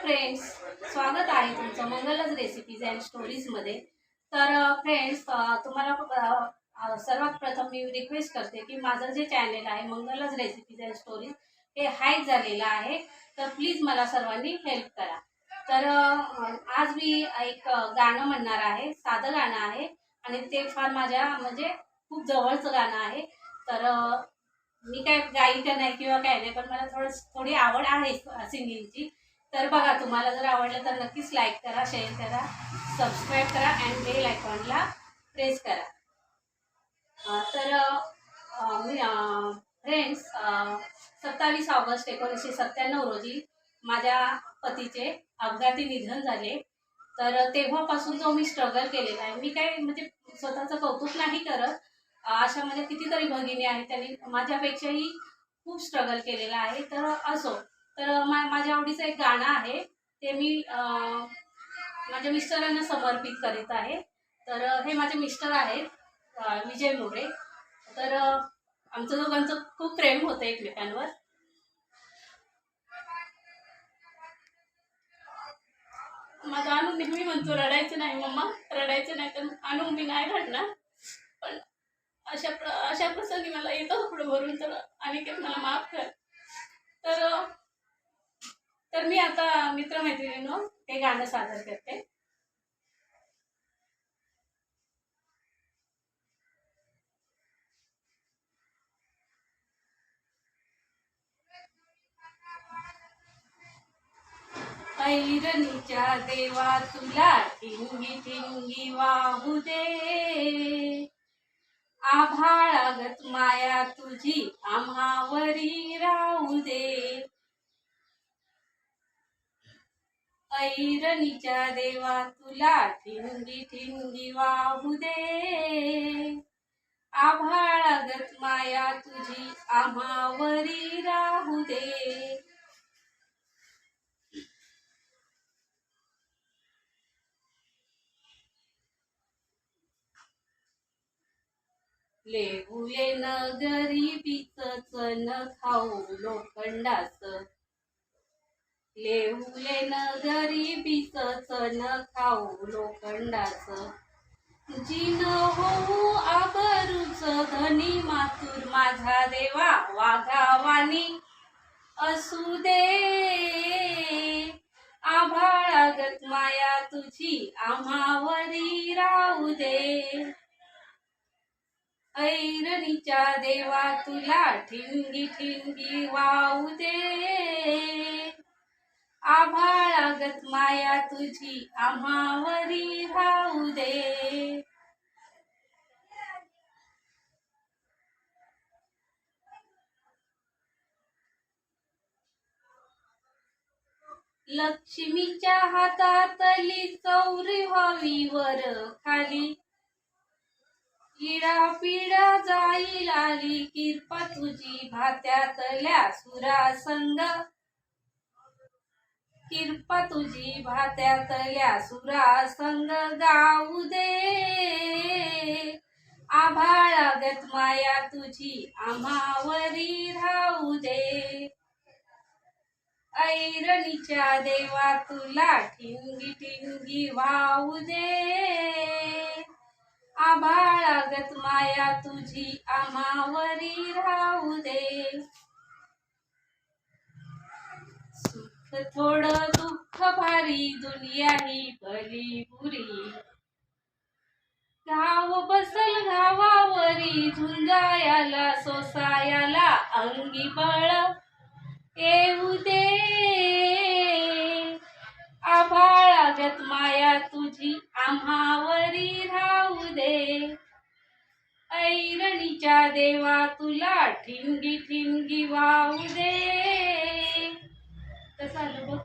Friends, स्वागत आहे तुमचं मंगलज रेसिपीज अँड स्टोरीजमध्ये. तर फ्रेंड्स, तुम्हाला सर्वात प्रथम मी रिक्वेस्ट करते की माझं जे चॅनल आहे मंगलज रेसिपीज अँड स्टोरीज हे हाईक झालेलं आहे. तर प्लीज मला सर्वांनी हेल्प करा. तर आज मी एक गाणं म्हणणार आहे. साधं गाणं आहे आणि ते फार माझ्या म्हणजे खूप जवळचं गाणं आहे. तर मी काय गायिका नाही किंवा काय नाही, पण मला थोडी आवड आहे सिंगिंगची. तर बघा, तुम्हाला जर आवडलं तर नक्कीच लाईक करा, शेअर करा, सबस्क्राईब करा अँड बेल आयकॉनला प्रेस करा. तर मी फ्रेंड्स, 27 ऑगस्ट 1997 रोजी माझ्या पतीचे अपघाती निधन झाले. तर तेव्हापासून जो मी स्ट्रगल केलेला आहे, मी काय म्हणजे स्वतःचं कौतुक नाही करत. अशा म्हणजे कितीतरी भगिनी आहेत, त्यांनी माझ्यापेक्षाही खूप स्ट्रगल केलेला आहे. तर असो, तर माझ्या आवडीचं एक गाणं आहे, ते मी माझ्या मिस्टरांना समर्पित करीत आहे. तर हे माझे मिस्टर आहेत, विजय मोरे. तर आमचं दोघांचं खूप प्रेम होतं एकमेकांवर. माझा अनु नेहमी म्हणतो, रडायचं नाही मम्मा, रडायचं नाही. तर अनु, मी नाही रडणार, पण अशा प्रसंगी मला येतं थोडं भरून, तर अनिकेत मला माफ कर. तर तर मी आता मित्रमैत्रिणींनो ते गाणं सादर करते. ऐरणीच्या देवा तुला ठिंगी ठिंगी वाहू दे, आभाळागत माया तुझी आम्हावरी राहू दे. ऐरणीच्या देवा तुला ठिंगी ठिंगी वाहू दे, आभाळागत माया तुझी आम्हावरी राहू दे. लेहुले न गरिबीच चण खाऊ लोखंडाच, लेहुले न गरिबीच चण खाऊ लोखंडाच, जिन होऊ आबरूच धनी मातूर माझा देवा वाघावानी असू दे, आभाळागत माया तुझी आम्हावरी राहू दे. ऐरणीच्या देवा तुला ठिंगी ठिंगी वाहू दे, आभाळागत माया तुझी आम्हावरी राहू दे. लक्ष्मीच्या हातातली चौरी व्हावी वर खाली, इडा पिडा जाईल आली किरपा तुझी भात्यातल्या सुरासंग, किरपा तुझी भात्यातल्या सुरासंग गाऊ दे, आभाळागत माया तुझी आम्हावरी राहू दे. ऐरणीच्या देवा तुला ठिंगी ठिंगी वाहू दे, आभाळागत माया तुझी आम्हावरी राहू दे. सुख थोडं दुःख भारी, दुनिया ही भली बुरी, गाव बसल गावावरी, झुंजायाला सोसायाला अंगी बळ येऊ दे, आभाळागत माया तुझी आम्हावरी राहू दे. ऐरणीच्या देवा तुला ठिंगी ठिंगी वाहू दे. कसं आलं बघ.